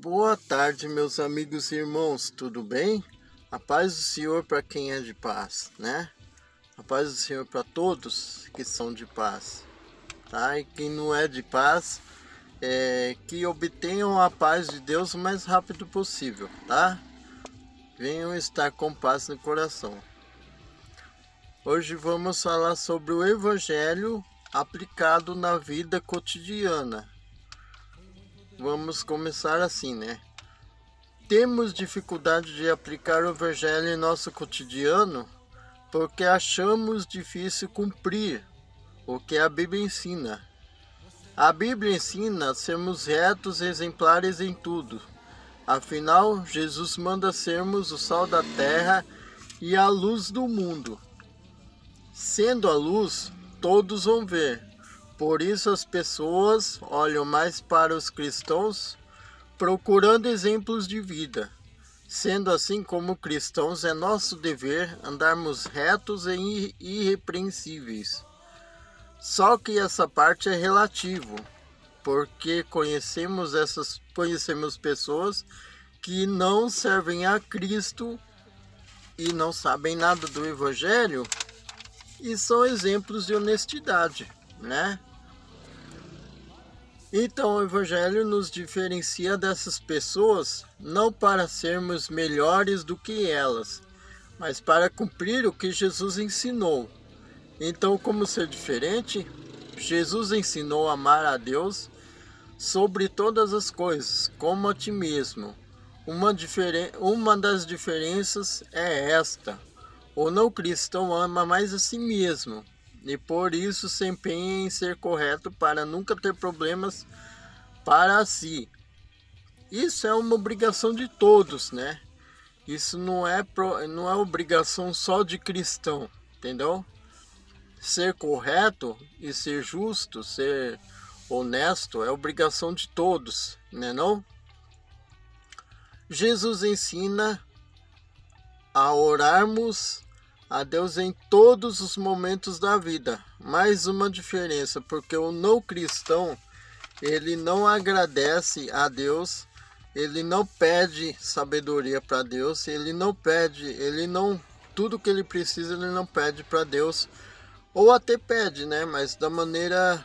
Boa tarde, meus amigos e irmãos, tudo bem? A paz do Senhor para quem é de paz, né? A paz do Senhor para todos que são de paz, tá? E quem não é de paz, que obtenham a paz de Deus o mais rápido possível, tá? Venham estar com paz no coração. Hoje vamos falar sobre o Evangelho aplicado na vida cotidiana. Vamos começar assim, né? Temos dificuldade de aplicar o Evangelho em nosso cotidiano porque achamos difícil cumprir o que a Bíblia ensina. A Bíblia ensina a sermos retos e exemplares em tudo. Afinal, Jesus manda sermos o sal da terra e a luz do mundo. Sendo a luz, todos vão ver. Por isso as pessoas olham mais para os cristãos procurando exemplos de vida. Sendo assim, como cristãos, é nosso dever andarmos retos e irrepreensíveis. Só que essa parte é relativo, porque conhecemos pessoas que não servem a Cristo e não sabem nada do Evangelho e são exemplos de honestidade, né? Então o Evangelho nos diferencia dessas pessoas não para sermos melhores do que elas, mas para cumprir o que Jesus ensinou. Então, como ser diferente? Jesus ensinou a amar a Deus sobre todas as coisas, como a ti mesmo. Uma das diferenças é esta: o não cristão ama mais a si mesmo e por isso se empenha em ser correto para nunca ter problemas para si. Isso é uma obrigação de todos, né? Isso não é obrigação só de cristão, entendeu? Ser correto e ser justo, ser honesto é obrigação de todos, né não? Jesus ensina a orarmos a Deus em todos os momentos da vida. Mais uma diferença, porque o não cristão, ele não agradece a Deus, ele não pede sabedoria para Deus, tudo que ele precisa ele não pede para Deus, ou até pede, né, mas da maneira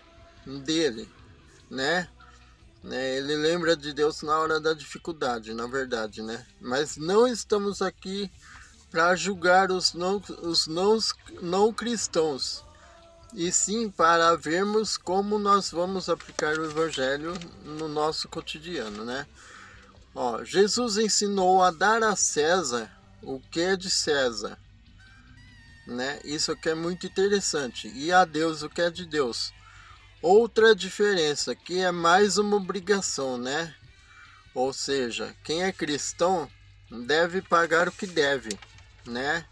dele, né? Ele lembra de Deus na hora da dificuldade, na verdade, né? Mas não estamos aqui para julgar os não cristãos, e sim para vermos como nós vamos aplicar o Evangelho no nosso cotidiano, né? Jesus ensinou a dar a César o que é de César, né? Isso aqui é muito interessante. E a Deus o que é de Deus. Outra diferença, que é mais uma obrigação, né? Ou seja, quem é cristão deve pagar o que deve, né?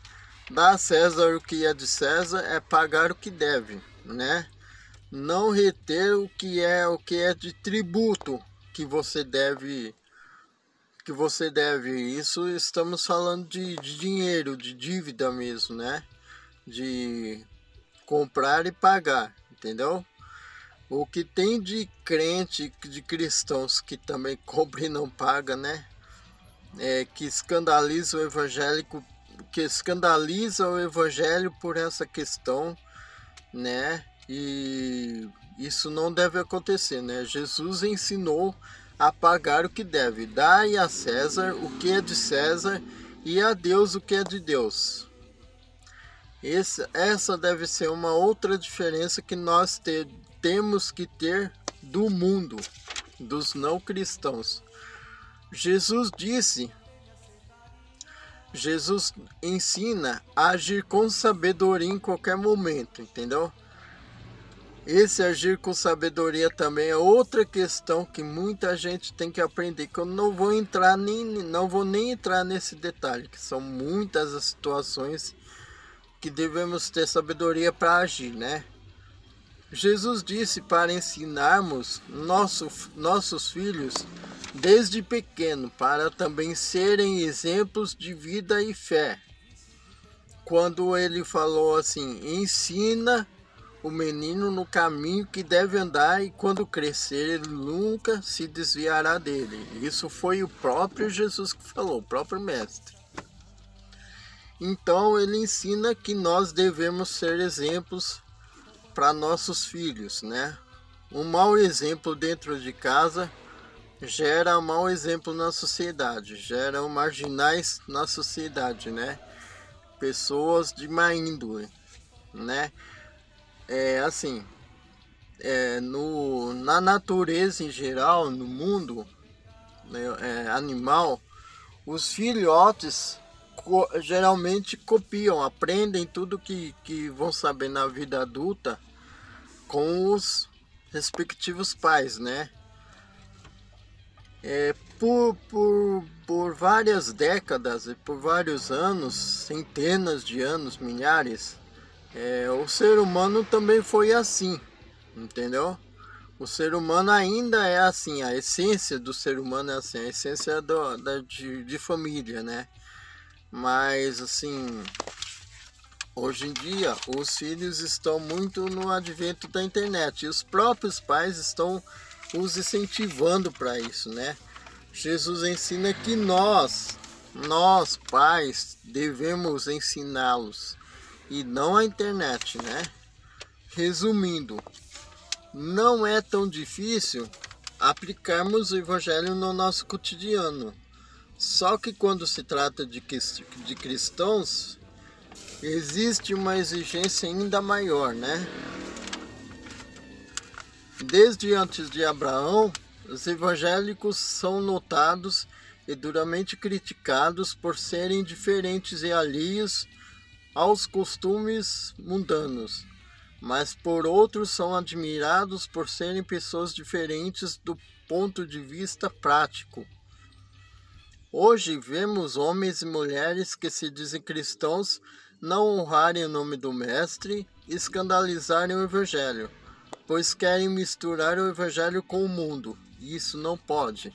Dar a César o que é de César é pagar o que deve, né? Não reter o que é de tributo que você deve. Isso estamos falando de dinheiro, de dívida mesmo, né? De comprar e pagar, entendeu? O que tem de crente, de cristãos que também compra e não paga, né? Que escandaliza o evangelho por essa questão, né? E isso não deve acontecer, né? Jesus ensinou a pagar o que deve, dai a César o que é de César e a Deus o que é de Deus. Essa deve ser uma outra diferença que nós temos que ter do mundo, dos não cristãos. Jesus ensina a agir com sabedoria em qualquer momento, entendeu? Esse agir com sabedoria também é outra questão que muita gente tem que aprender, que eu não vou nem entrar nesse detalhe, que são muitas as situações que devemos ter sabedoria para agir, né? Jesus disse para ensinarmos nossos filhos desde pequeno, para também serem exemplos de vida e fé. Quando ele falou assim, ensina o menino no caminho que deve andar, e quando crescer ele nunca se desviará dele. Isso foi o próprio Jesus que falou, o próprio mestre. Então ele ensina que nós devemos ser exemplos para nossos filhos, né? Um mau exemplo dentro de casa gera um mau exemplo na sociedade, gera marginais na sociedade, né? Pessoas de má índole, né? Assim, na natureza em geral, no mundo, né, animal, os filhotes geralmente copiam, aprendem tudo que vão saber na vida adulta com os respectivos pais, né? Por várias décadas e por vários anos, centenas de anos, milhares, o ser humano também foi assim, entendeu? O ser humano ainda é assim, a essência do ser humano é assim, a essência de família, né? Mas assim, hoje em dia os filhos estão muito no advento da internet e os próprios pais estão os incentivando para isso, né? Jesus ensina que nós pais devemos ensiná-los e não a internet, né? Resumindo, não é tão difícil aplicarmos o evangelho no nosso cotidiano. Só que quando se trata de cristãos, existe uma exigência ainda maior, né? Desde antes de Abraão, os evangélicos são notados e duramente criticados por serem diferentes e alheios aos costumes mundanos, mas por outros são admirados por serem pessoas diferentes do ponto de vista prático. Hoje vemos homens e mulheres que se dizem cristãos não honrarem o nome do Mestre e escandalizarem o Evangelho, pois querem misturar o Evangelho com o mundo, e isso não pode.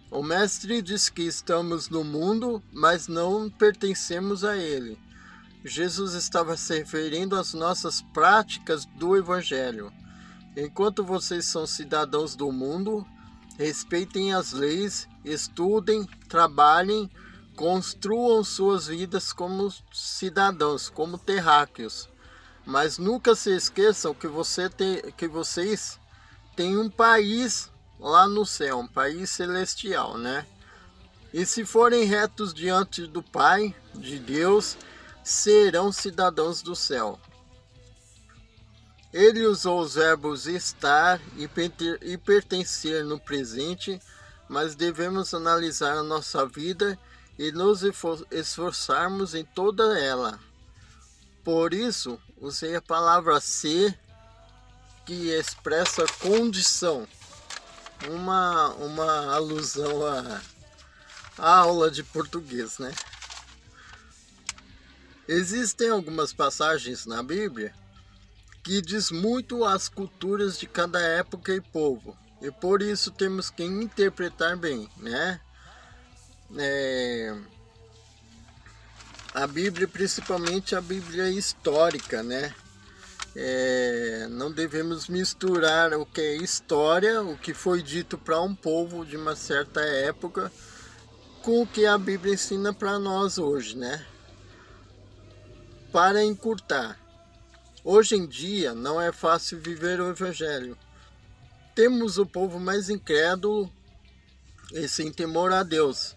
O Mestre diz que estamos no mundo, mas não pertencemos a ele. Jesus estava se referindo às nossas práticas do Evangelho. Enquanto vocês são cidadãos do mundo, respeitem as leis, estudem, trabalhem, construam suas vidas como cidadãos, como terráqueos. Mas nunca se esqueçam que vocês têm um país lá no céu, um país celestial, né? E se forem retos diante do Pai, de Deus, serão cidadãos do céu. Ele usou os verbos estar e pertencer no presente, mas devemos analisar a nossa vida e nos esforçarmos em toda ela. Por isso, usei a palavra ser, que expressa condição, uma alusão à aula de português, né? Existem algumas passagens na Bíblia que diz muito às culturas de cada época e povo, e por isso temos que interpretar bem, né? A Bíblia, principalmente a Bíblia histórica, né? Não devemos misturar o que é história, o que foi dito para um povo de uma certa época, com o que a Bíblia ensina para nós hoje, né? Para encurtar, hoje em dia não é fácil viver o Evangelho. Temos o povo mais incrédulo e sem temor a Deus.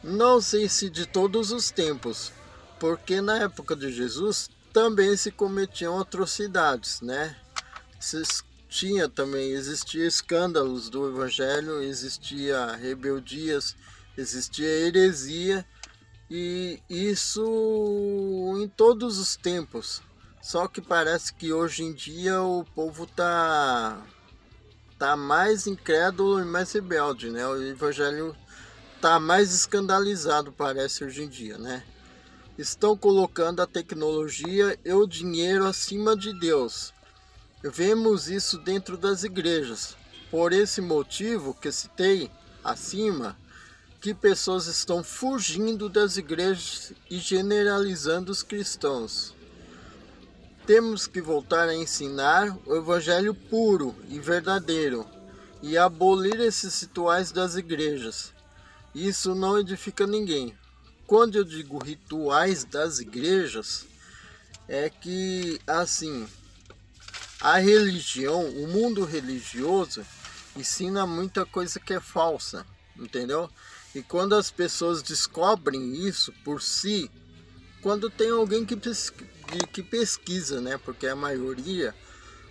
Não sei se de todos os tempos, porque na época de Jesus também se cometiam atrocidades, né? Existia escândalos do Evangelho, existia rebeldias, existia heresia, e isso em todos os tempos. Só que parece que hoje em dia o povo tá mais incrédulo e mais rebelde, né? O Evangelho tá mais escandalizado, parece, hoje em dia, né? Estão colocando a tecnologia e o dinheiro acima de Deus. Vemos isso dentro das igrejas. Por esse motivo que citei acima, que pessoas estão fugindo das igrejas e generalizando os cristãos. temos que voltar a ensinar o evangelho puro e verdadeiro e abolir esses rituais das igrejas. Isso não edifica ninguém. Quando eu digo rituais das igrejas, é que assim, a religião, o mundo religioso ensina muita coisa que é falsa, entendeu? E quando as pessoas descobrem isso por si, quando tem alguém que pesquisa, né? Porque a maioria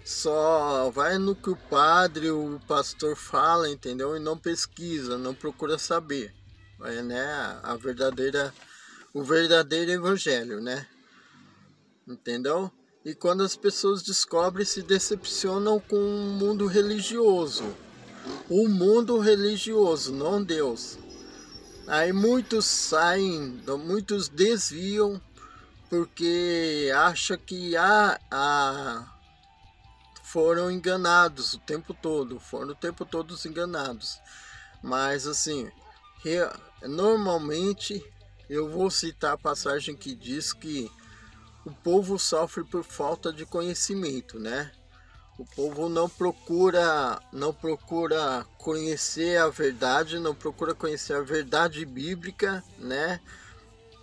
só vai no que o padre, o pastor fala, entendeu? E não pesquisa, não procura saber, né? O verdadeiro evangelho, né? Entendeu? E quando as pessoas descobrem, se decepcionam com o mundo religioso. O mundo religioso, não Deus. Aí muitos saem, muitos desviam, porque acham que foram enganados o tempo todo, foram o tempo todo enganados. Mas assim, normalmente eu vou citar a passagem que diz que o povo sofre por falta de conhecimento, né? O povo não procura conhecer a verdade, não procura conhecer a verdade bíblica, né?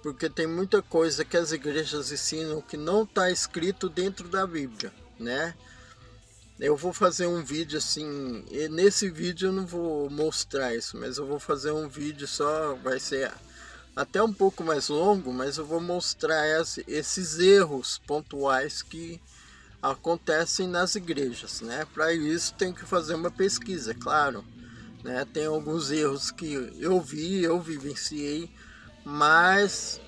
Porque tem muita coisa que as igrejas ensinam que não está escrito dentro da Bíblia, né? Eu vou fazer um vídeo assim, e nesse vídeo eu não vou mostrar isso, mas eu vou fazer um vídeo só, vai ser até um pouco mais longo, mas eu vou mostrar esses erros pontuais que acontecem nas igrejas, né? Para isso tem que fazer uma pesquisa, claro, né? Tem alguns erros que eu vivenciei, mas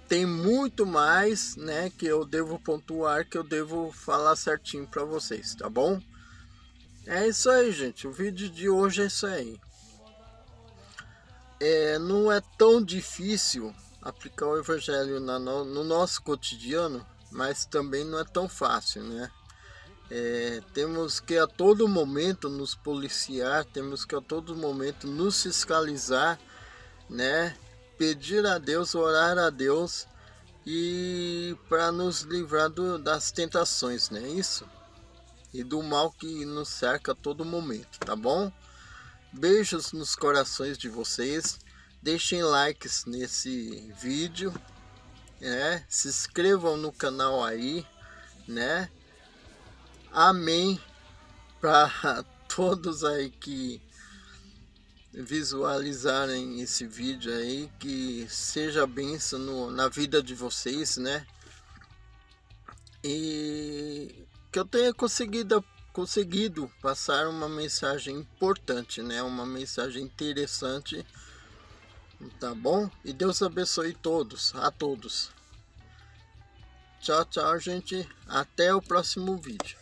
tem muito mais, né, que eu devo pontuar, que eu devo falar certinho para vocês, tá bom? É isso aí, gente. O vídeo de hoje é isso aí. Não é tão difícil aplicar o evangelho no nosso cotidiano, mas também não é tão fácil, né? Temos que a todo momento nos policiar, temos que a todo momento nos fiscalizar, né? Pedir a Deus, orar a Deus e para nos livrar das tentações, né? Isso e do mal que nos cerca a todo momento, tá bom? Beijos nos corações de vocês, deixem likes nesse vídeo, né? Se inscrevam no canal aí, né? Amém para todos aí que visualizarem esse vídeo aí, que seja bênção na vida de vocês, né? E que eu tenha conseguido passar uma mensagem importante, né? Uma mensagem interessante, tá bom? E Deus abençoe a todos. Tchau, tchau, gente. Até o próximo vídeo.